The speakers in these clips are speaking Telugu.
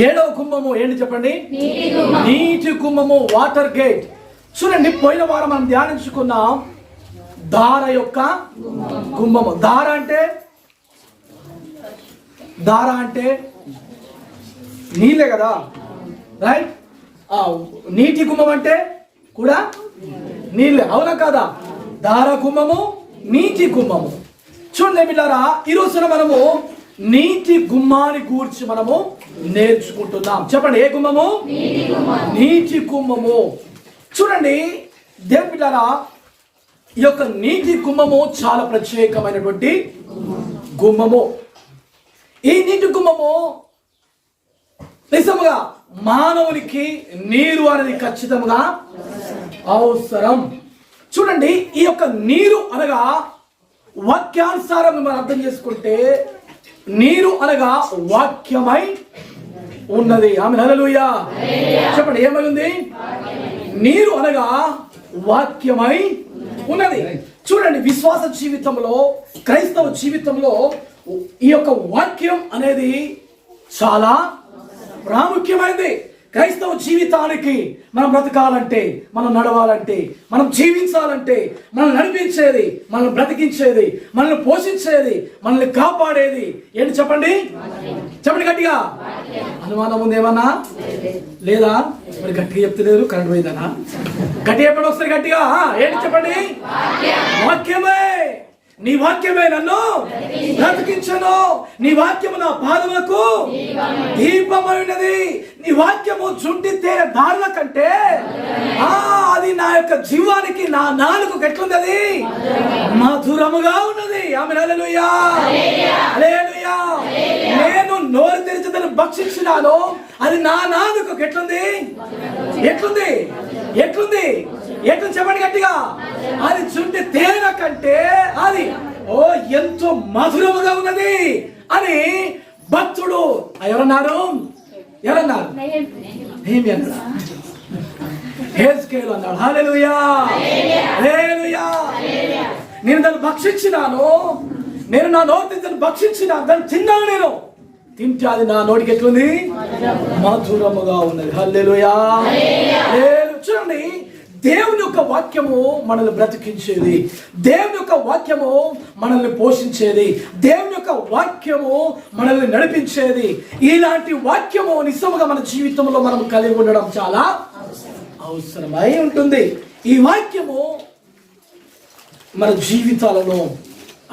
ఏడవ కుంభము ఏంటి చెప్పండి? నీటి కుంభము, వాటర్ గేట్. చూడండి, పోయిన వారం మనం ధ్యానించుకున్నాం దార యొక్క కుంభము. దార అంటే నీళ్ళే కదా, రైట్? నీటి కుంభం అంటే కూడా నీళ్ళే, అవునా కదా? దార కుంభము, నీటి కుంభము. చూడండి బిడ్డారా, ఈరోజున మనము నీటి గుమ్మాన్ని గూర్చి మనము నేర్చుకుంటున్నాం. చెప్పండి, ఏ గుమ్మము? నీటి కుంభము. చూడండి దేవుని బిడ్డారా, ఈ యొక్క నీటి గుమ్మము చాలా ప్రత్యేకమైనటువంటి గుమ్మము. ఈ నీటి గుమ్మము నిజముగా మానవునికి నీరు అనేది ఖచ్చితంగా అవసరం. చూడండి, ఈ యొక్క నీరు అనగా వాక్యానుసారం మనం అర్థం చేసుకుంటే నీరు అనగా వాక్యమై ఉన్నది. ఆమె హల్లెలూయా చెప్పండి, ఏమై ఉంది? నీరు అనగా వాక్యమై ఉన్నది. చూడండి, విశ్వాస జీవితంలో, క్రైస్తవ జీవితంలో ఈ యొక్క వాక్యం అనేది చాలా ప్రాముఖ్యమైనది. క్రైస్తవ జీవితానికి మనం బ్రతకాలంటే, మనం నడవాలంటే, మనం జీవించాలంటే, మనం నడిపించేది, మనం బ్రతికించేది, మనల్ని పోషించేది, మనల్ని కాపాడేది ఏంటి చెప్పండి? చెప్పండి గట్టిగా. అనుమానం ఉంది ఏమన్నా? లేదా? మరి గట్టిగా చెప్తలేరు, కరెంట్ పోయిందనా? గట్టిగా చెప్పండి ఒకసారి, గట్టిగా. ఏంటి చెప్పండి? వాక్యమే. నీ వాక్యమే నన్ను బ్రతికించను. నీ వాక్యము నా పాదములకు దీపమైనది. నీ వాక్యము చుంటి తేనె దారుల కంటే అది నా యొక్క జీవానికి, నా నాలుకకు ఎట్లున్నది? మధురముగా ఉన్నది. ఆమేన్, హల్లెలూయా, హల్లెలూయా. నేను నోరు తెరిచి దాన్ని భక్షించినాను, అది నా నాలుకకు ఎట్లుంది? ఎట్లుంది? ఎట్లుంది? ఎట్లు చెప్పండి గట్టిగా. అది చుంటి తేనె కంటే అది ఎంతో మధురముగా ఉన్నది అని భక్తుడు ఎవరన్నారు? హెజ్కేలు అన్నాడు. హల్లెలూయా, హల్లెలూయా. నేను దాన్ని భక్షించినాను, నేను నా నోటి దాన్ని భక్షించినాను, దాన్ని తిన్నాను. నేను తింటే అది నా నోటికి ఎట్లుంది? మధురముగా ఉన్నది. హల్లెలూయా. చూడండి, దేవుని యొక్క వాక్యము మనల్ని బ్రతికించేది, దేవుని యొక్క వాక్యము మనల్ని పోషించేది, దేవుని యొక్క వాక్యము మనల్ని నడిపించేది. ఇలాంటి వాక్యము నిజముగా మన జీవితంలో మనం కలిగి ఉండడం చాలా అవసరమై ఉంటుంది. ఈ వాక్యము మన జీవితాలలో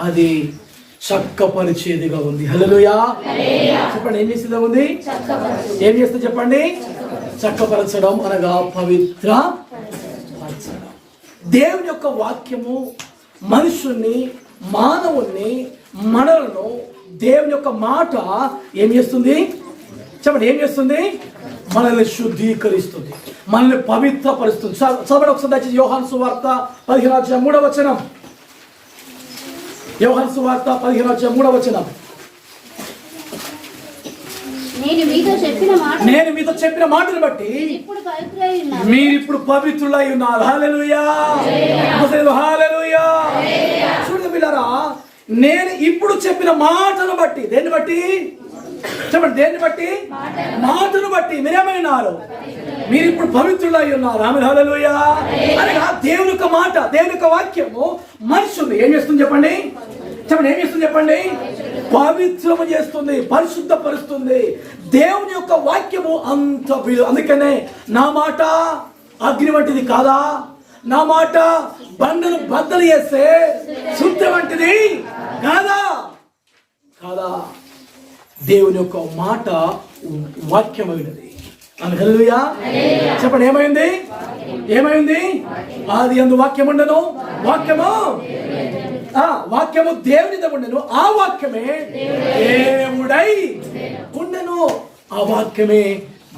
అది చక్కపరిచేదిగా ఉంది. హల్లెలూయా చెప్పండి. ఏం చేసేదిగా ఉంది? ఏం చేస్తే చెప్పండి? చక్కపరచడం అనగా పవిత్ర. దేవుని యొక్క వాక్యము మనుషుల్ని, మానవుల్ని, మనలను, దేవుని యొక్క మాట ఏం చేస్తుంది చెప్పండి? ఏం చేస్తుంది? మనల్ని శుద్ధీకరిస్తుంది, మనల్ని పవిత్రపరుస్తుంది. చదవండి ఒకసారి దయచేసి యోహాను సువార్త 15:3. యోహాను సువార్త 15:3. నేను మీతో చెప్పిన మాటను బట్టి మీరు ఇప్పుడు పవిత్రులై ఉన్నారు. హల్లెలూయా, హల్లెలూయా. చూడండి పిల్లరా, నేను ఇప్పుడు చెప్పిన మాటను బట్టి, దేన్ని బట్టి చెప్పండి? దేన్ని బట్టి? మాటను బట్టి మీరేమైనారు? మీరు ఇప్పుడు పవిత్రులై ఉన్నారు. ఆమేన్, హల్లెలూయా. అనగా దేవుని యొక్క మాట, దేవుని యొక్క వాక్యము మనుషుల్ని ఏం చేస్తుంది చెప్పండి? చెప్పండి, ఏం చేస్తుంది చెప్పండి? పవిత్రము చేస్తుంది, పరిశుద్ధపరుస్తుంది. దేవుని యొక్క వాక్యము అంత అందుకనే నా మాట అగ్ని వంటిది కాదా, నా మాట బండను బద్దలు చేస్తే శుద్ధ వంటిది కాదా? కాదా? దేవుని యొక్క మాట వాక్యమైనది. హల్లెలూయా చెప్పండి. ఏమైంది? ఏమైంది? ఆది యందు వాక్యం ఉండెను, వాక్యము దేవునితో ఉండెను, ఆ వాక్యమే దేవుడై ఉండెను, ఆ వాక్యమే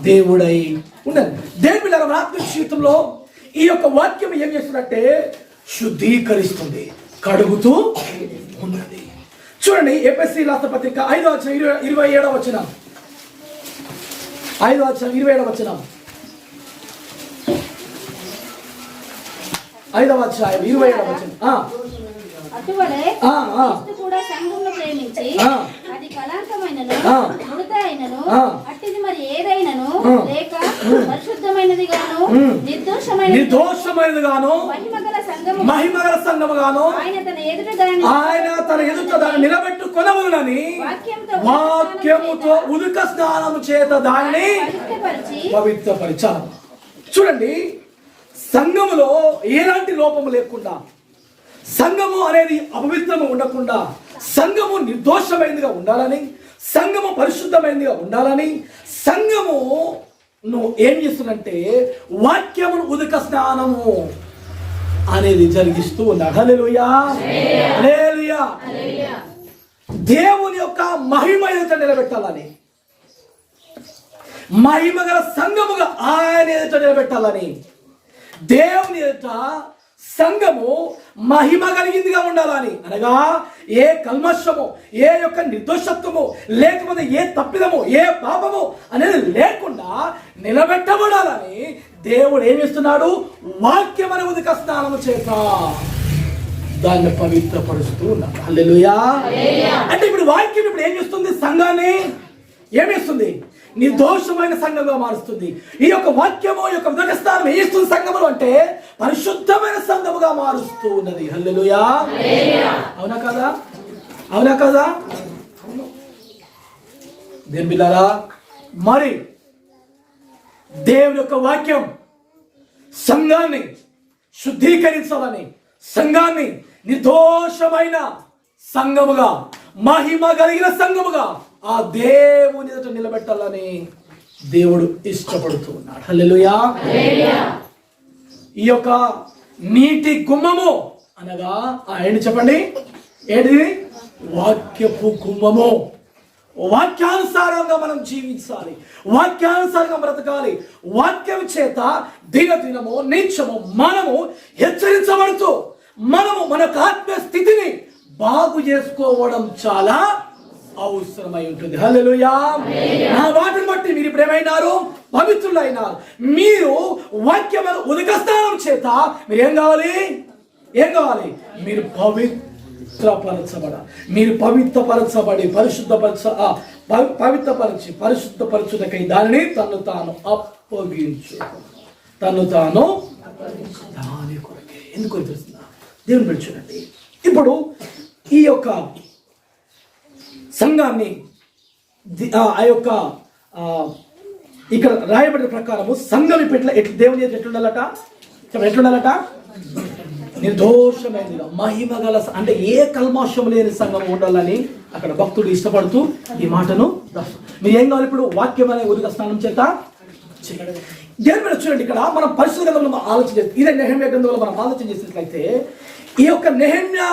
దేవుడై ఉండెను. దేవుని బిడ్డలారా, ఆత్మ జీవితంలో ఈ యొక్క వాక్యం ఏం చేస్తుందంటే శుద్ధీకరిస్తుంది, కడుగుతూ ఉన్నది. చూడండి, ఎఫెసీ రాసిన పత్రిక 5:27. 5:27. 5వ అధ్యాయం 27. అటువలే క్రీస్తు కూడా సంఘమును ప్రేమించి అది కళంకమైనను ముడత అయినను అట్టిది మరి ఏ నిర్దోషమైనదిగాను మహిమగల సంఘముగాను ఆయన తన ఎదుట దాన్ని నిలబెట్టుకొనవలెనని వాక్యముతో ఉదక స్నానము చేత దాన్ని పవిత్రపరిచారు. చూడండి, సంఘములో ఎలాంటి లోపము లేకుండా, సంఘము అనేది అపవిత్రము ఉండకుండా, సంఘము నిర్దోషమైనదిగా ఉండాలని, సంఘము పరిశుద్ధమైనదిగా ఉండాలని సంఘము నువ్వు ఏం చేస్తుందంటే వాక్యమును ఉదక స్నానము అనేది జరిగిస్తూ ఉన్నాడు. హల్లెలూయా, హల్లెలూయా. దేవుని యొక్క మహిమ ఎదుట నిలబెట్టాలని, మహిమ గల సంఘముగా ఆయన ఎదుట నిలబెట్టాలని, దేవుని ఎదుట సంఘము మహిమ కలిగిందిగా ఉండాలని, అనగా ఏ కల్మషము, ఏ యొక్క నిర్దోషత్వము, లేకపోతే ఏ తప్పిదము, ఏ పాపము అనేది లేకుండా నిలబెట్టబడాలని దేవుడు ఏమి ఇస్తున్నాడు? వాక్యం అనే ఉదక స్నానము చేత దాన్ని పవిత్రపరుస్తూ ఉన్నాడు. హల్లెలూయా. అంటే ఇప్పుడు వాక్యం ఇప్పుడు ఏం చేస్తుంది? సంఘాన్ని ఏమిస్తుంది? నిర్దోషమైన సంఘంగా మారుస్తుంది. ఈ యొక్క వాక్యము యొక్క ఉదక స్నానం ఏం చేస్తుంది సంఘములు అంటే? పరిశుద్ధమైన సంఘముగా మారుస్తూ ఉన్నది. హల్లెలూయా. అవునా కదా? అవునా కదా? దేవుని బిడ్డలారా, మరి దేవుని యొక్క వాక్యం సంఘాన్ని శుద్ధీకరించాలని, సంఘాన్ని నిర్దోషమైన సంఘముగా, మహిమ కలిగిన సంఘముగా ఆ దేవుని ఎదుట నిలబెట్టాలని దేవుడు ఇష్టపడుతూ ఉన్నాడు. హల్లెలూయా. ఈ యొక్క నీటి గుమ్మము అనగా ఏంటి చెప్పండి? ఏంటిది? వాక్యపు గుమ్మము. వాక్యానుసారంగా మనం జీవించాలి, వాక్యానుసారంగా బ్రతకాలి. వాక్యం చేత దినదినము నిత్యము మనము హెచ్చరించబడుతూ మనము మన ఆత్మీయ స్థితిని బాగు చేసుకోవడం చాలా అవసరమై ఉంటుంది. హల్లెలూయా. నా వాటిని బట్టి మీరు ఇప్పుడు ఏమైనారు? పవిత్రులైనారు. మీరు వాక్యమైన ఉదక స్నానం చేత మీరు ఏం కావాలి? ఏం కావాలి? మీరు మీరు పవిత్రపరచబడి పరిశుద్ధపరచుటకై దానిని తను తాను అప్పగించు. తను తాను దాని కొరకే. ఎందుకు తెలుస్తుందా? దేవుని పిలుచునండి. ఇప్పుడు ఈ యొక్క సంఘాన్ని ఆ యొక్క ఇక్కడ రాయబడిన ప్రకారము సంఘం ఇప్పుడు దేవుని ఎట్లుండాలట? ఎట్లుండాలట? నిర్దోషమైనదిగా, మహిమ గల, అంటే ఏ కల్మాషం లేని సంఘం ఉండాలని అక్కడ భక్తుడు ఇష్టపడుతూ ఈ మాటను రాస్తాడు. మీరు ఏం కావాలి? ఇప్పుడు వాక్యం అనే ఉదక స్నానం చేత దేవుని మీద చూడండి. ఇక్కడ మనం పరిశుద్ధ గ్రంథంలో ఆలోచన చేస్తాం. ఇదే నెహెమ్యా గ్రంథంలో మనం ఆలోచన చేసినట్లయితే ఈ యొక్క నెహెమ్యా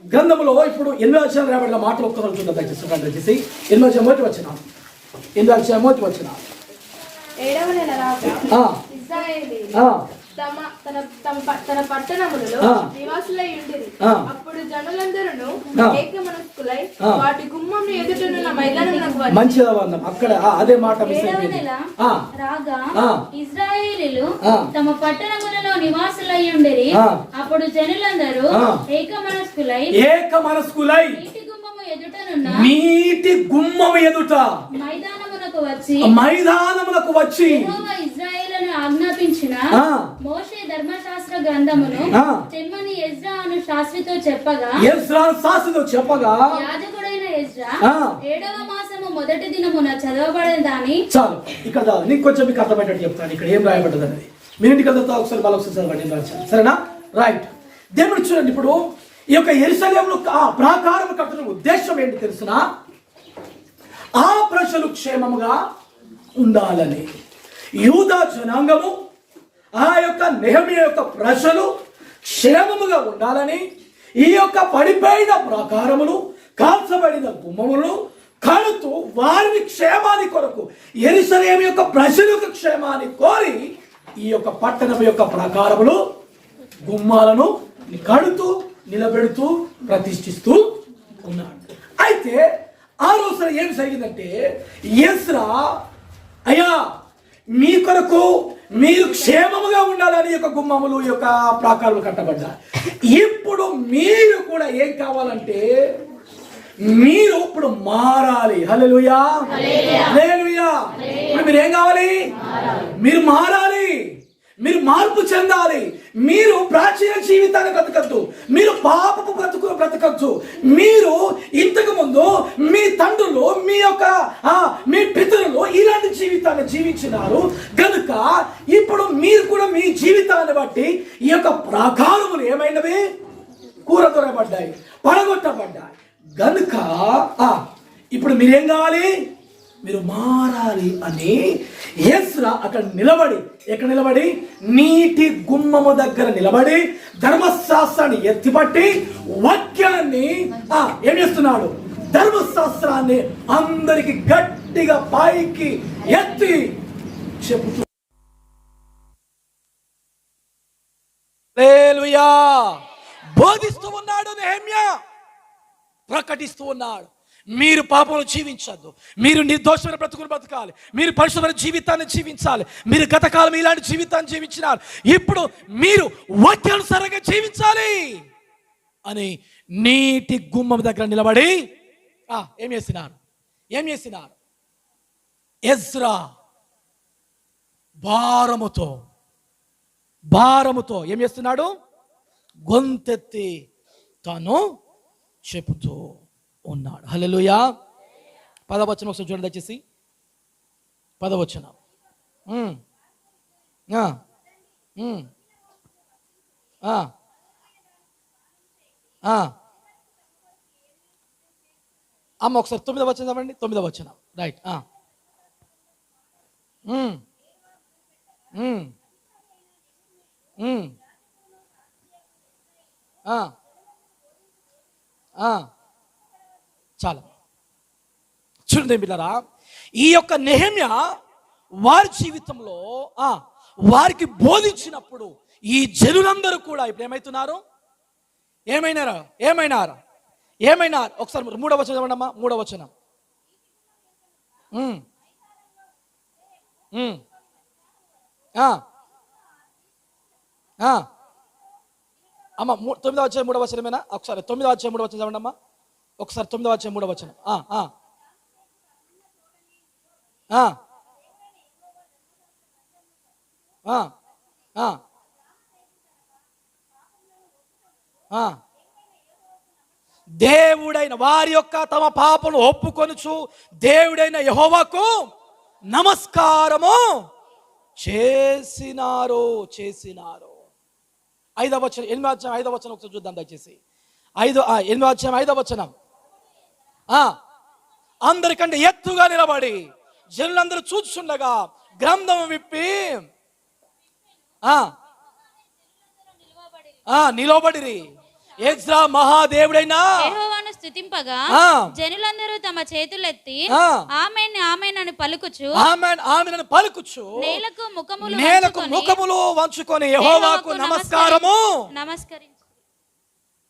గ్రంథంలో ఇప్పుడు 8వ అధ్యాయం రాయబడిన మాటలు ఒక్కసారి చూద్దాం దయచేసి. 8వ అధ్యాయం మొదటి వచనం. 8వ అధ్యాయం మొదటి వచనం. 7వ నెల రాగా ఇశ్రాయేలీయులు తన పట్టణములలో నివాసులై ఉండిరి. అప్పుడు జనులందరూ ఏక మనస్కులై వాటి గుమ్మం ఎదుటనున్న మైదానమునకు వచ్చి. మంచిగా ఉన్నాం అక్కడ అదే మాట. 7వ నెల రాగా ఇశ్రాయేలీయులు తమ పట్టణములలో నివాసులై ఉండిరి. అప్పుడు జనులందరూ ఏక మనస్కులై నీటి గుమ్మము ఎదుట మైదానమునకు వచ్చి ఇశ్రాయేలును ఆజ్ఞాపించిన మోషే ధర్మశాస్త్ర గ్రంథమును తెమ్మని ఎజ్రా అను శాస్త్రితో చెప్పగా యాజకుడైన ఎజ్రా 7వ మాసము మొదటి దినమున చదవబడిన దాని. చాలు ఇక్కడ చాలు. నీకు కొంచెం మీకు అర్థమయ్యేటట్టు చెప్తాను. ఇక్కడ ఏం రాయబడ్డది అనేది మీ ఇంటికి వెళ్తా ఒకసారి మళ్ళీ ఒకసారి చదవండి. సరేనా? రైట్. దేవుడు చూడండి, ఇప్పుడు ఈ యొక్క యెరూషలేమును ప్రాకారం కట్టడం ఉద్దేశం ఏంటి తెలుసునా? ఆ ప్రజలు క్షేమముగా ఉండాలని, యూదా జనాంగము, ఆ యొక్క నెహెమ్యా యొక్క ప్రజలు క్షేమముగా ఉండాలని, ఈ యొక్క పడిపోయిన ప్రాకారములు, కాల్చబడిన గుమ్మములు కడుతూ వారి క్షేమాన్ని కొరకు, యెరూషలేము యొక్క ప్రజల యొక్క క్షేమాన్ని కోరి ఈ యొక్క పట్టణం యొక్క ప్రాకారములు, గుమ్మాలను కడుతూ నిలబెడుతూ ప్రతిష్ఠిస్తూ ఉన్నాడు. అయితే ఆ రోజున ఏమి జరిగిందంటే, ఎజ్రా అయ్యా మీ కొరకు మీరు క్షేమముగా ఉండాలని యొక్క గుమ్మములు యొక్క ప్రాకారాలు కట్టబడ్డారు. ఇప్పుడు మీరు కూడా ఏం కావాలంటే మీరు ఇప్పుడు మారాలి. హల్లెలూయా, హల్లెలూయా. ఇప్పుడు మీరు ఏం కావాలి? మీరు మారాలి. మీరు మార్పు చెందాలి. మీరు ప్రాచీన జీవితాన్ని బ్రతకద్దు, మీరు పాపపు బ్రతుకులు బ్రతకద్దు. మీరు ఇంతకు ముందు మీ తండ్రులు, మీ పితరులు ఇలాంటి జీవితాన్ని జీవించినారు కనుక ఇప్పుడు మీరు కూడా మీ జీవితాన్ని బట్టి ఈ యొక్క ప్రాకారములు ఏమైనవి కూరదొరబడ్డాయి, పడగొట్టబడ్డాయి గనుక ఇప్పుడు మీరేం కావాలి? మీరు మారాలి అని ఎజ్రా అక్కడ నిలబడి నీటి గుమ్మము దగ్గర నిలబడి ధర్మశాస్త్రాన్ని ఎత్తిపట్టి వాక్యాన్ని ఏం చేస్తున్నాడు? ధర్మశాస్త్రాన్ని అందరికి గట్టిగా పైకి ఎత్తి చెబుతూ హల్లెలూయా బోధిస్తూ ఉన్నాడు. నెహెమ్యా ప్రకటిస్తూ ఉన్నాడు, మీరు పాపంలో జీవించద్దు, మీరు నిర్దోషమైన బ్రతుకులు బ్రతకాలి, మీరు పరిశుభ్రమైన జీవితాన్ని జీవించాలి. మీరు గతకాలం ఇలాంటి జీవితాన్ని జీవించినారు, ఇప్పుడు మీరు వాక్యానుసారంగా జీవించాలి అని నీటి గుమ్మం దగ్గర నిలబడి ఏం చేసినారు? ఎజ్రా భారముతో ఏం చేస్తున్నాడు? గొంతెత్తి తాను చెబుతూ ఉన్నాడు. హల్లెలూయా. 10వ వచనం ఒకసారి చూడండి దయచేసి. 10వ వచనం. అమ్మ ఒకసారి 9వ వచనం చదవండి. 9వ వచనం రైట్. చాలా చూడండి బిడ్డలారా, ఈ యొక్క నెహెమ్యా వారి జీవితంలో వారికి బోధించినప్పుడు ఈ జనులందరూ కూడా ఇప్పుడు ఏమైనారు? ఒకసారి 3వ వచనం చదవండి అమ్మా. 3వ వచనం. అమ్మ 9వ అధ్యాయం 3వ వచనమేనా? ఒకసారి 9వ అధ్యాయం 3వ వచనం చదవండి అమ్మా. ఒకసారి 9వ అధ్యాయం 3వ వచనం. దేవుడైన వారి యొక్క తమ పాపను ఒప్పుకొనుచు దేవుడైన యెహోవాకు నమస్కారము చేసినారు. 5వ వచనం, 8వ అధ్యాయం 5వ వచనం ఒకసారి చూద్దాం దయచేసి. 8వ అధ్యాయం 5వ వచనం. అందరికంటే ఎత్తుగా నిలబడి జనులందరూ చూస్తుండగా గ్రంథం విప్పి నిలబడిరి. ఎజ్రా మహాదేవుడైన యెహోవాను స్తుతింపగా జనులందరూ తమ చేతులెత్తి ఆమేన్ ఆమేన్ అని పలుకుచు నేలకు ముఖములు వంచుకొని యెహోవాకు నమస్కరించి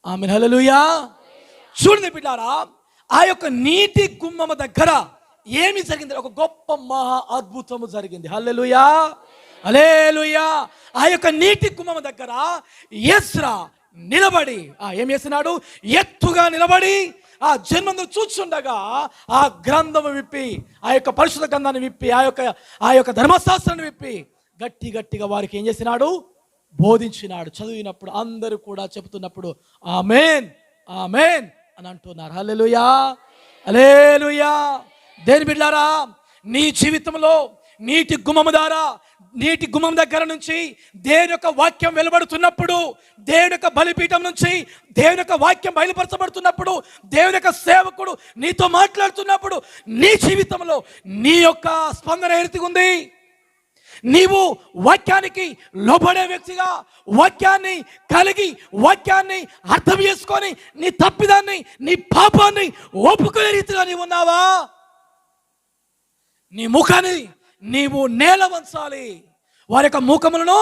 ఆమేన్. హల్లెలూయా. చూడండి బిడ్డారా, ఆ యొక్క నీటి గుమ్మము దగ్గర ఏమి జరిగింది? ఒక గొప్ప మహా అద్భుతము జరిగింది. హల్లెలూయా, హల్లెలూయా. ఆ యొక్క నీటి గుమ్మము దగ్గర ఎజ్రా నిలబడి ఏం చేస్తున్నాడు? ఎత్తుగా నిలబడి ఆ జన్మందరూ చూస్తుండగా ఆ గ్రంథము విప్పి, ఆ యొక్క పరిశుద్ధ గ్రంథాన్ని విప్పి, ఆ యొక్క ధర్మశాస్త్రాన్ని విప్పి గట్టిగా వారికి ఏం చేసినాడు? బోధించినాడు. చదివినప్పుడు అందరూ కూడా చెబుతున్నప్పుడు ఆమేన్ ఆమేన్ అని అంటున్నారు. హల్లెలూయా, హల్లెలూయా. దేని బిడ్డలారా, నీ జీవితంలో నీటి గుమ్మం దగ్గర నుంచి దేవుని యొక్క వాక్యం వెలువడుతున్నప్పుడు, దేవుని యొక్క బలిపీఠం నుంచి దేవుని యొక్క వాక్యం బయలుపరచబడుతున్నప్పుడు, దేవుని యొక్క సేవకుడు నీతో మాట్లాడుతున్నప్పుడు నీ జీవితంలో నీ యొక్క స్పందన ఏరితిగా ఉంది. నీవు వాక్యానికి లోబడే వ్యక్తిగా, వాక్యాన్ని కలిగి, వాక్యాన్ని అర్థం చేసుకొని నీ తప్పిదాన్ని, నీ పాపాన్ని ఒప్పుకునే రీతిగా నీవు ఉన్నావా? నీ ముఖాన్ని నీవు నేల వంచాలి. వారి యొక్క ముఖములను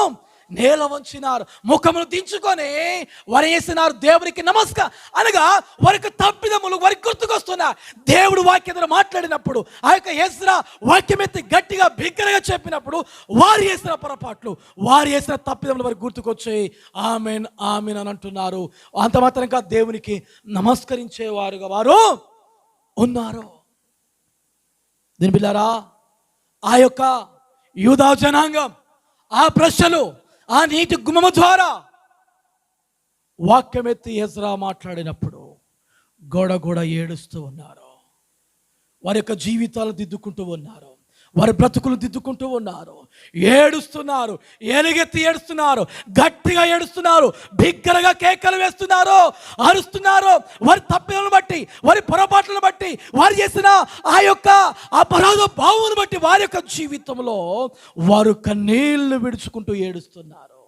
నేల వంచినారు, ముఖమును దించుకొని వారు చేసినారు దేవునికి నమస్కారం అనగా వారికి తప్పిదములు వారికి గుర్తుకొస్తున్నారు. దేవుడు వాక్యం ద్వారా మాట్లాడినప్పుడు ఆ యొక్క ఎజ్రా వాక్యం ఎత్తి గట్టిగా బిగ్గరగా చెప్పినప్పుడు వారు చేసిన పొరపాట్లు, వారు చేసిన తప్పిదములు వారికి గుర్తుకొచ్చాయి. ఆమేన్ ఆమేన్ అని అంటున్నారు. అంత మాత్రంగా దేవునికి నమస్కరించేవారుగా వారు ఉన్నారు. దీని బిడ్డలారా, ఆ యొక్క యూదా జనాంగం, ఆ ప్రజలు ఆ నీటి గుమ్మము ద్వారా వాక్యం ఎత్తి ఎజ్రా మాట్లాడినప్పుడు గోడ ఏడుస్తూ ఉన్నారు. వారి యొక్క జీవితాలు దిద్దుకుంటూ ఉన్నారు, వారి బ్రతుకులు దిద్దుకుంటూ ఉన్నారు, ఏడుస్తున్నారు, ఎలుగెత్తి ఏడుస్తున్నారు, గట్టిగా ఏడుస్తున్నారు, బిగ్గరగా కేకలు వేస్తున్నారు, అరుస్తున్నారు. వారి తప్పులను బట్టి, వారి పొరపాట్లను బట్టి, వారు చేసిన ఆ యొక్క అపరాధ భావమును బట్టి వారి యొక్క జీవితంలో వారు కన్నీళ్లు విడుచుకుంటూ ఏడుస్తున్నారు.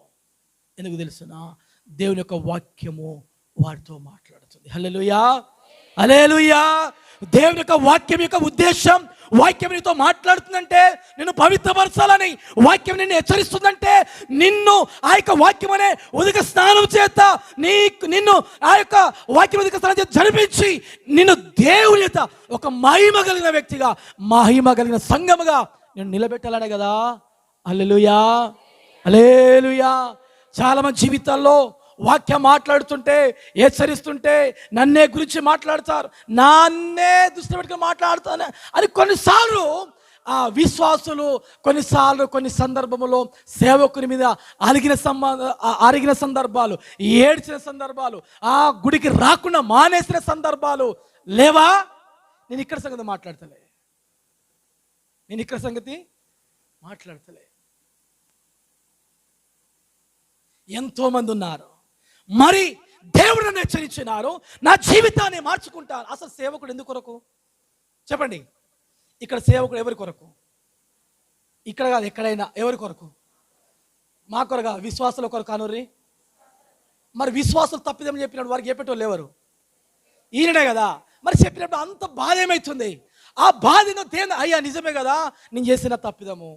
ఎందుకు తెలుసునా? దేవుని యొక్క వాక్యము వారితో మాట్లాడుతుంది. హల్లెలూయా, హల్లెలూయా. దేవుని యొక్క వాక్యం యొక్క ఉద్దేశం, వాక్యం నీతో మాట్లాడుతుందంటే నిన్ను పవిత్రపరచాలని, వాక్యం నిన్ను హెచ్చరిస్తుందంటే నిన్ను ఆ యొక్క వాక్యం అనే ఉదక స్నానం చేత నిన్ను ఆ యొక్క వాక్యం ఉదక స్నానం చేత జరిపించి నిన్ను దేవుని యొక్క ఒక మహిమ కలిగిన వ్యక్తిగా, మహిమ కలిగిన సంఘముగా నేను నిలబెట్టాలనే కదా. హల్లెలూయా, హల్లెలూయా. చాలా మంది జీవితాల్లో వాక్యం మాట్లాడుతుంటే, హెచ్చరిస్తుంటే నన్నే గురించి మాట్లాడతారు, నాన్నే దృష్టి పెట్టుకుని మాట్లాడుతాను అని కొన్నిసార్లు ఆ విశ్వాసులు కొన్ని సందర్భములో సేవకుని మీద అరిగిన సందర్భాలు, ఏడ్చిన సందర్భాలు, ఆ గుడికి రాకుండా మానేసిన సందర్భాలు లేవా? నేను ఇక్కడ సంగతి మాట్లాడతలే. ఎంతో మంది ఉన్నారు. మరి దేవుడు నన్ను హెచ్చరించినారు, నా జీవితాన్ని మార్చుకుంటాను. అసలు సేవకుడు ఎందుకు కొరకు చెప్పండి? ఇక్కడ సేవకుడు ఎవరి కొరకు? ఇక్కడ కాదు, ఎక్కడైనా ఎవరి కొరకు? మా కొరగా, విశ్వాసుల కొరకు అనుర్రి. మరి విశ్వాసులు తప్పిదమని చెప్పినప్పుడు వారికి చెప్పేటోళ్ళు ఎవరు? ఈయననే కదా. మరి చెప్పినప్పుడు అంత బాధ ఏమవుతుంది? ఆ బాధను దేవుని, అయ్యా నిజమే కదా, నేను చేసిన తప్పిదము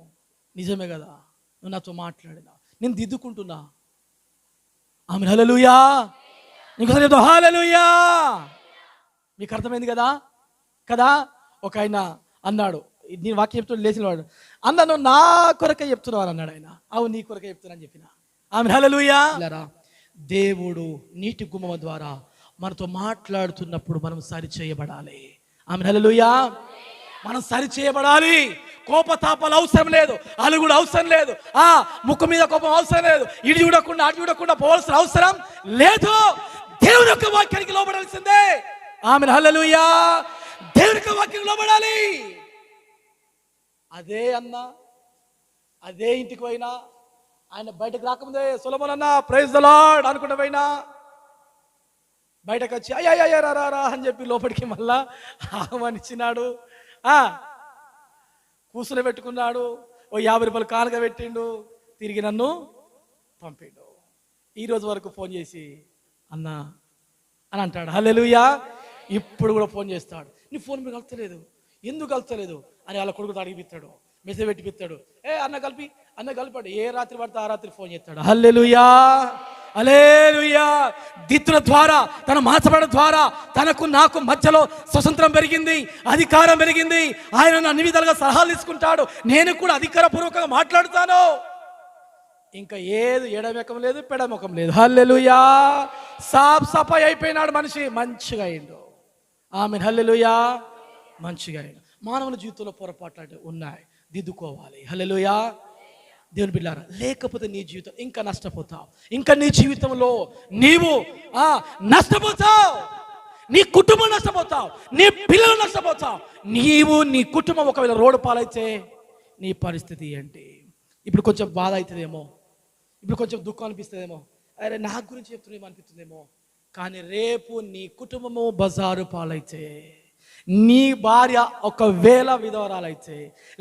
నిజమే కదా, నువ్వు నాతో మాట్లాడినా, నేను దిద్దుకుంటున్నా. ఆమేన్, హల్లెలూయా. నీకు హల్లెలూయా. మీకు అర్థమైంది కదా. ఒక ఆయన అన్నాడు, నేను వాక్యం చెప్తూ లేచిన వాడు అన్న, నువ్వు నా కొరకే చెప్తున్నావు అని అన్నాడు ఆయన. అవును, నీ కొరకే చెప్తున్నా అని చెప్పిన. ఆమేన్, హల్లెలూయా. దేవుడు నీటి గుమ్మం ద్వారా మనతో మాట్లాడుతున్నప్పుడు మనం సరి చేయబడాలి. ఆమేన్, హల్లెలూయా. మనం సరి చేయబడాలి. కోపతాపాలు అవసరం లేదు, అలుగుడు అవసరం లేదు, ముఖం మీద కోపం అవసరం లేదు, ఇటు చూడకుండా అటు చూడకుండా పోవాల్సిన అవసరం లేదు. దేవుని యొక్క వాక్యానికి లోబడాల్సిందే. ఆమేన్, హల్లెలూయా. దేవుని యొక్క వాక్యానికి లోబడాలి. అదే అన్న, అదే ఇంటికి పోయినా, ఆయన బయటకు రాకముందే సొలొమోన్ అన్న ప్రైజ్ ది లార్డ్ అనుకుంటూ పోయినా, బయటకు వచ్చి అయ్యా రా అని చెప్పి లోపలికి మళ్ళా ఆహ్వానించినాడు, కూసులు పెట్టుకున్నాడు, ఓ 50 రూపాయలు కానుక పెట్టిండు, తిరిగి నన్ను పంపిండు. ఈరోజు వరకు ఫోన్ చేసి అన్నా అని అంటాడు. హల్లెలూయా. ఇప్పుడు కూడా ఫోన్ చేస్తాడు. నీ ఫోన్ మీరు కలుస్తలేదు, ఎందుకు కలుస్తలేదు అని వాళ్ళ కొడుకు అడిగిపిస్తాడు, మెసేజ్ పెట్టిపిస్తాడు. అన్న కలిపాడు, ఏ రాత్రి పడితే ఆ రాత్రి ఫోన్ చేస్తాడు. హల్లెలూయా, హల్లెలూయా. దిత్తుల ద్వారా, తన మార్చబడడం ద్వారా నాకు మధ్యలో స్వతంత్రం పెరిగింది, అధికారం పెరిగింది. ఆయన అన్ని విధాలుగా సలహాలు తీసుకుంటాడు, నేను కూడా అధికారపూర్వకంగా మాట్లాడుతాను. ఇంకా ఏది ఎడముఖం లేదు, పెడముఖం లేదు. హల్లెలూయా. సాఫ్ సఫాయి అయిపోయినాడు మనిషి, మంచిగా అయిండు. ఆమేన్, హల్లెలూయా. మంచిగా అయిండు. మానవుల జీవితంలో పొరపాట్లు ఉన్నాయి, దిద్దుకోవాలి. హల్లెలూయా. దేవుని బిడ్డలారా, లేకపోతే నీ జీవితం ఇంకా నష్టపోతావు. ఇంకా నీ జీవితంలో నీవు నష్టపోతావు, నీ కుటుంబం నష్టపోతావు, నీ పిల్లలు నష్టపోతావు. నీ కుటుంబం ఒకవేళ రోడ్డు పాలైతే నీ పరిస్థితి ఏంటి? ఇప్పుడు కొంచెం బాధ అవుతుందేమో, ఇప్పుడు కొంచెం దుఃఖం అనిపిస్తుందేమో, అరే నా గురించి చెప్తున్నామో అనిపిస్తుందేమో. కానీ రేపు నీ కుటుంబము బజారు పాలైతే, నీ భార్య ఒకవేళ విధవరాలైతే,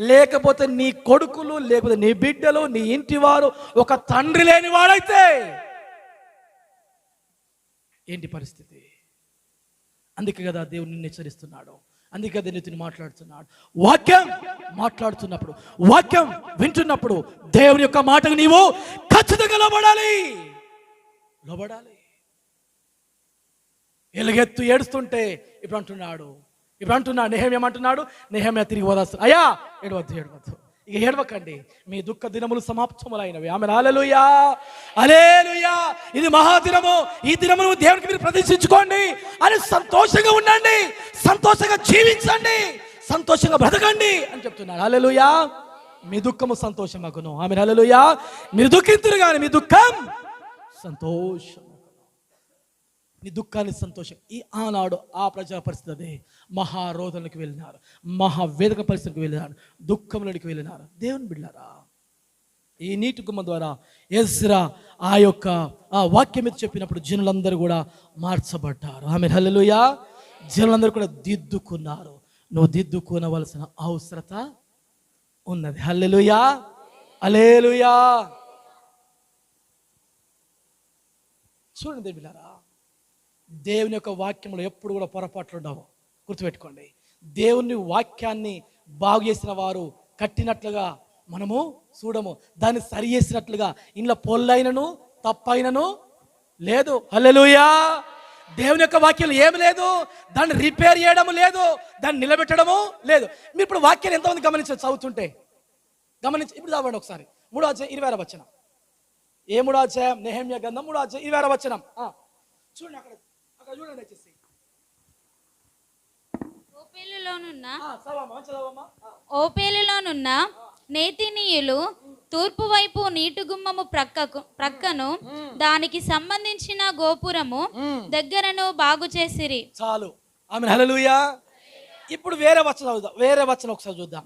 లేకపోతే నీ కొడుకులు, లేకపోతే నీ బిడ్డలు, నీ ఇంటి వారు ఒక తండ్రి లేని వాడైతే ఏంటి పరిస్థితి? అందుకే కదా దేవుడు నిన్ను హెచ్చరిస్తున్నాడు, అందుకే కదా నీతో మాట్లాడుతున్నాడు. వాక్యం మాట్లాడుతున్నప్పుడు, వాక్యం వింటున్నప్పుడు దేవుని యొక్క మాటకు నీవు ఖచ్చితంగా లోబడాలి. ఎలుగెత్తు ఏడుస్తుంటే ఇప్పుడు అంటున్నాడు నెహెమ్యా ఏమంటున్నాడు? నెహెమ్యా తిరిగి వదాల్సి, అయ్యా ఏడవద్దు, ఇక ఏడవకండి, మీ దుఃఖ దినములు సమాప్తములైనవి. ఆమేన్, హల్లెలూయా, హల్లెలూయా. ఇది మహాదినము, ఈ దినమును దేవునికి మీరు ప్రదర్శించుకోండి అని సంతోషంగా ఉండండి, సంతోషంగా జీవించండి, సంతోషంగా బ్రతకండి అని చెప్తున్నాడు. హల్లెలూయా. మీ దుఃఖము సంతోషమగును. ఆమేన్ హల్లెలూయా. మీరు దుఃఖింతురు కానీ మీ దుఃఖం సంతోషం. నీ దుఃఖాన్ని సంతోషం. ఈ ఆనాడు ఆ ప్రజల పరిస్థితి అదే. మహారోధనకు వెళ్ళినారు, మహావేదక పరిస్థితికి వెళ్ళినారు, దుఃఖంలోనికి వెళ్ళినారు. దేవుని బిడ్డలారా, ఈ నీటి గుమ్మ ద్వారా ఎజ్రా ఆ యొక్క ఆ వాక్యం మీద చెప్పినప్పుడు జనులందరూ కూడా మార్చబడ్డారు. ఆమేన్ హల్లెలూయా. జనులందరూ కూడా దిద్దుకున్నారు. నువ్వు దిద్దుకోనవలసిన అవసరత ఉన్నది. హల్లెలూయా, హల్లెలూయా. చూడండి బిడ్డలారా, దేవుని యొక్క వాక్యంలో ఎప్పుడు కూడా పొరపాట్లు ఉండవు. గుర్తుపెట్టుకోండి. దేవుని వాక్యాన్ని బాగు చేసిన వారు కట్టినట్లుగా మనము చూడము, దాన్ని సరి చేసినట్లుగా ఇంట్లో పొల్లైనను తప్పైనను లేదు. హల్లెలూయా. దేవుని యొక్క వాక్యంలో ఏమి లేదు, దాన్ని రిపేర్ చేయడము లేదు, దాన్ని నిలబెట్టడము లేదు. మీరు ఇప్పుడు వాక్యాన్ని ఎంతమంది గమనించారు? చదువుతుంటే గమనించి ఇప్పుడు చదవండి ఒకసారి. 3వ అధ్యాయం 26వ వచనం. ఏ 3వ అధ్యాయం? నెహెమ్యా గ్రంథం 3వ అధ్యాయం 26వ వచనం. చూడండి, అక్కడ చూడండి వచ్చేసి. ఓపేలులోనున్న నేతినీయులు తూర్పు వైపు నీటి గుమ్మము ప్రక్కను దానికి సంబంధించిన గోపురము దగ్గరను బాగు చేసిరి. చాలు. ఆమేన్ హల్లెలూయా. ఇప్పుడు వేరే వచనం ఒకసారి చూద్దాం.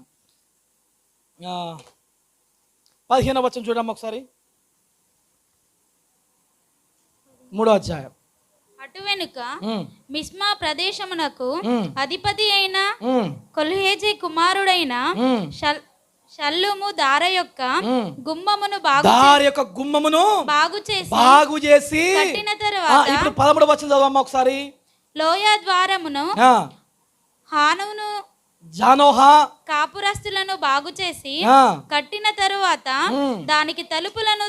15వ వచనం చూడమ్మా ఒకసారి. 3వ అధ్యాయం. అటు వెనుక మిస్మా ప్రదేశమునకు అధిపతి అయిన కొల్హేజీ కుమారుడైన షల్లూము దార యొక్క గుమ్మమును బాగు చేసి కట్టిన తరువాత ఇప్పుడు 13వ వచనం చదవమ్మా ఒకసారి. లోయ ద్వారమును హానును జానోహా కాపురస్తులను బాగు చేసి కట్టిన తరువాత దానికి తలుపులను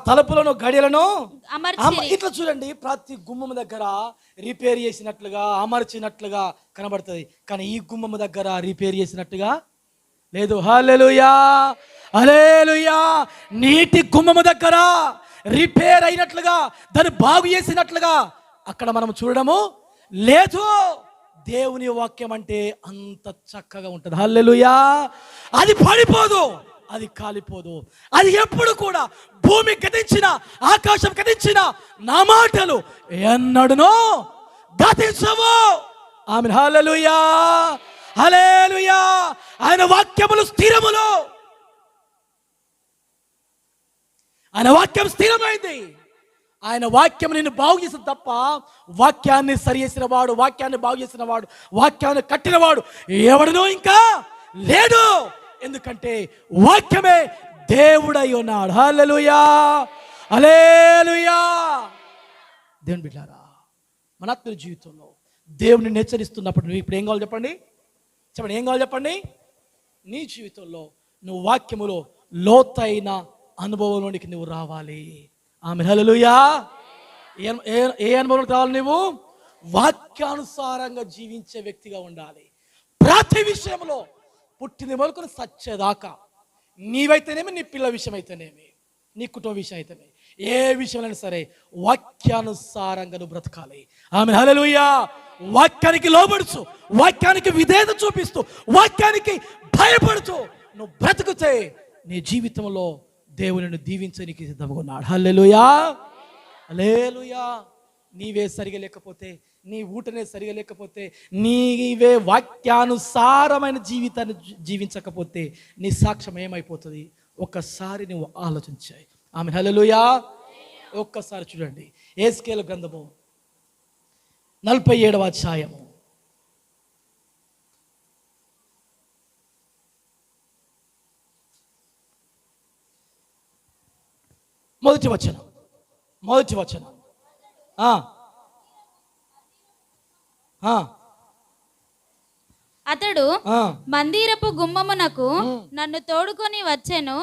తలుపులను గడియలను అమర్చి. ఇట్లా చూడండి, ప్రతి గుమ్మము దగ్గర రిపేర్ చేసినట్లుగా అమర్చినట్లుగా కనబడుతుంది, కానీ ఈ గుమ్మము దగ్గర రిపేర్ చేసినట్టుగా లేదు. హల్లెలూయా, హల్లెలూయా. నీటి గుమ్మము దగ్గర రిపేర్ అయినట్లుగా, దాన్ని బాగు చేసినట్లుగా అక్కడ మనం చూడడము లేదు. దేవుని వాక్యం అంటే అంత చక్కగా ఉంటుంది. హల్లెలూయా. అది పడిపోదు, అది కాలిపోదు. అది ఎప్పుడు కూడా భూమి గతించిన, ఆకాశం గతించిన నా మాటలు ఎన్నడూనూ గతించవు. ఆమేన్ హల్లెలూయా, హల్లెలూయా. ఆయన వాక్యములు స్థిరములు. ఆయన వాక్యం స్థిరమైంది. ఆయన వాక్యం నిన్ను బాగు చేసిన తప్ప వాక్యాన్ని సరి చేసిన వాడు, వాక్యాన్ని బాగు చేసిన వాడు, వాక్యాన్ని కట్టిన వాడు ఎవడనో ఇంకా లేడు. ఎందుకంటే వాక్యమే దేవుడై ఉన్నాడు. హల్లెలూయా, హల్లెలూయా. దేవుని బిడ్డలారా, మన ఆత్మీయ జీవితంలో దేవుని హెచ్చరిస్తున్నప్పుడు నువ్వు ఇప్పుడు ఏం కావాలి చెప్పండి? ఏం కావాలి చెప్పండి? నీ జీవితంలో నువ్వు వాక్యములో లోతైన అనుభవంలోనికి నువ్వు రావాలి. ఆమేన్ హల్లెలూయా. ఏ అనుభవంలోకి రావాలి? నువ్వు వాక్యానుసారంగా జీవించే వ్యక్తిగా ఉండాలి. ప్రతి విషయంలో పుట్టింది మొదలుకొని సచ్చేదాకా, నీవైతేనేమి, నీ పిల్లల విషయం అయితేనేమి, నీ కుటుంబ విషయం అయితేనేమి, ఏ విషయమైనా సరే వాక్యానుసారంగా నువ్వు బ్రతకాలి. ఆమేన్ హల్లెలూయా. వాక్యానికి లోబడుచు, వాక్యానికి విధేయత చూపిస్తూ, వాక్యానికి భయపడుతూ నువ్వు బ్రతుకుతే నీ జీవితంలో దేవుని దీవించడానికి సిద్ధంగా ఉన్నాడు. హల్లెలూయా, హల్లెలూయా. నీవే సరిగా లేకపోతే, నీ ఊటనే సరిగా లేకపోతే, నీవే వాక్యానుసారమైన జీవితాన్ని జీవించకపోతే నీ సాక్ష్యం ఏమైపోతుంది? ఒక్కసారి నువ్వు ఆలోచించాయి. ఆమేన్ హల్లెలూయా. ఒక్కసారి చూడండి, యెహెజ్కేలు గ్రంథము 47వ అధ్యాయము. మొదటి వచనం. అతడు మందిరపు గుమ్మమునకు నన్ను తోడుకొని వచ్చెను.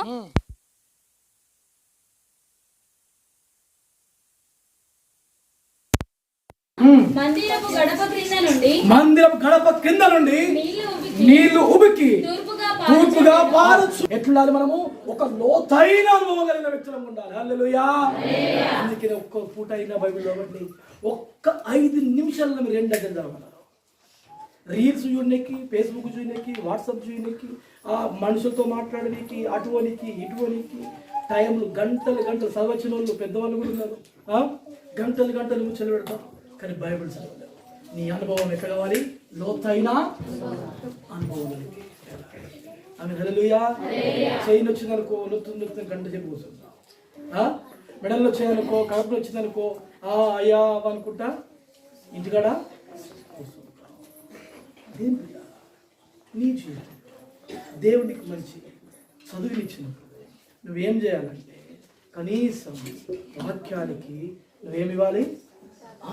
మందిరపు గడప క్రింద నుండి నీళ్లు ఉబికి తూర్పుగా పారచ్చు. ఎట్లా మనము ఒక లోతైన అనుభవం కలిగిన వ్యక్తులం ఉండాలి. హల్లెలూయా. అందుకే ఒక్క పూట అయినా బైబిల్లో బట్టి ఒక్క 5 నిమిషాల్లో మీరు 2 గంటలు చదవగలరు. రీల్స్ చూడడానికి, ఫేస్బుక్ చూడడానికి, వాట్సాప్ చూడడానికి, ఆ మనుషులతో మాట్లాడడానికి అటువనికి ఇటువనికి టైంలు గంటలు గంటలు చదవచ్చిన వాళ్ళు పెద్దవాళ్ళు కూడా ఉన్నారు. గంటలు గంటలు ముచ్చలు పెడతారు, కానీ బైబిల్ చదవలేదు. నీ అనుభవం ఎక్కడ కావాలి? లోతైన అనుభవం. ఆమె హల్లెలూయా. చైన్ వచ్చిందనుకో నొత్తుని గంట చెప్పి కూర్చుంటా. మెడల్లో వచ్చాయనుకో, కడుపులో వచ్చిందనుకో అయ్యా అనుకుంటా ఇంటికాడ కూర్చుంటా. నీ జీవితం దేవుడికి మంచి చదువునిచ్చినప్పుడు నువ్వేం చేయాలంటే కనీసం వాక్యానికి నువ్వేమివ్వాలి?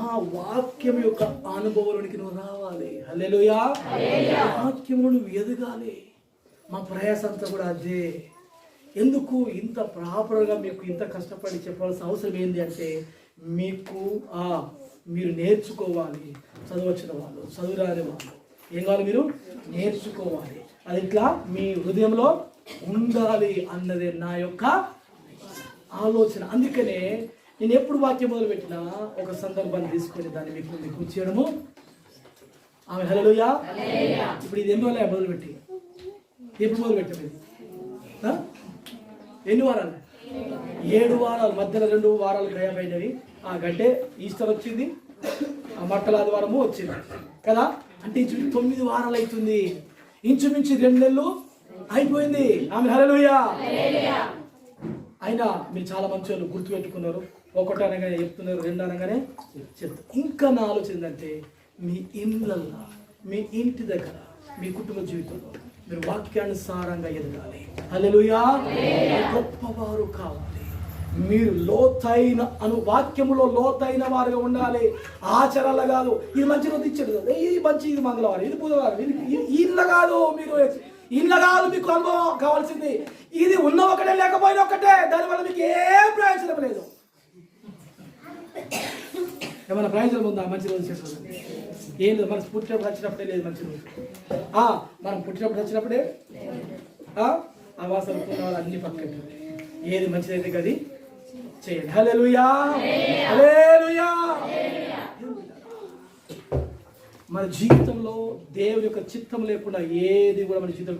ఆ వాక్యం యొక్క అనుభవంలోనికి నువ్వు రావాలి. హల్లెలూయా. వాక్యంలో నువ్వు ఎదగాలి. మా ప్రయాస అంతా కూడా అదే. ఎందుకు ఇంత ప్రాపర్గా మీకు ఇంత కష్టపడి చెప్పాల్సిన అవసరం ఏంటి అంటే మీరు నేర్చుకోవాలి. చదవచ్చిన వాళ్ళు, చదువురాని వాళ్ళు ఏం కావాలి? మీరు నేర్చుకోవాలి. అది ఇట్లా మీ హృదయంలో ఉండాలి అన్నదే నా యొక్క ఆలోచన. అందుకనే నేను ఎప్పుడు వాక్యం మొదలుపెట్టినా ఒక సందర్భాన్ని తీసుకొని దాన్ని మీకు చేయడము. ఆమె హల్లెలూయా. ఇప్పుడు ఇది ఎన్ని రోజులు మొదలుపెట్టి? ఎప్పుడు మొదలుపెట్టాము? ఎన్ని వారాలు? 7 వారాలు. మధ్యలో 2 వారాలు గయమైనవి. ఆ గంటే ఈస్టర్ వచ్చింది, ఆ మట్టల ఆదివారము వచ్చింది కదా. అంటే ఇంచుమించు 9 వారాలు అవుతుంది. ఇంచుమించు 2 నెలలు అయిపోయింది. ఆమె హల్లెలూయా. అయినా మీరు చాలా మంచి వాళ్ళు గుర్తుపెట్టుకున్నారు. 1 అనగానే చెప్తున్నారు, 2 అనగానే చెప్తారు. ఇంకా నా ఆలోచన ఏంటంటే మీ ఇళ్ళల్లో, మీ ఇంటి దగ్గర, మీ కుటుంబ జీవితంలో మీరు వాక్యానుసారంగా ఎదగాలి. హల్లెలూయా. గొప్పవారు కావాలి. మీరు లోతైన వాక్యములో లోతైన వారుగా ఉండాలి. ఆచరణ కాదు. ఇది మంచి రోజు ఇచ్చాడు, ఇది మంచి, ఇది మంగళవారం, ఇది బుధవారం, ఇది ఇళ్ళ కాదు. మీరు ఇళ్ళ కాదు మీకు అనుభవం కావాల్సింది. ఇది ఉన్న ఒకటే లేకపోయినా ఒకటే. దానివల్ల మీకు ఏం ప్రయోజనం లేదు. ఏమైనా ప్రయోజనం ఉందా మంచి రోజు చేసుకోవాలి? ఏం లేదు. మనం పుట్టినప్పుడు వచ్చినప్పుడే లేదు మంచి రోజు. మనం పుట్టినప్పుడు వచ్చినప్పుడే ఆ వాసన వాళ్ళు అన్ని పక్కన ఏది మంచిదైతే అది చేయండి. హల్లెలూయా. హల్లెలూయా. మన జీవితంలో దేవుని యొక్క చిత్తం లేకుండా ఏది కూడా మన జీవితంలో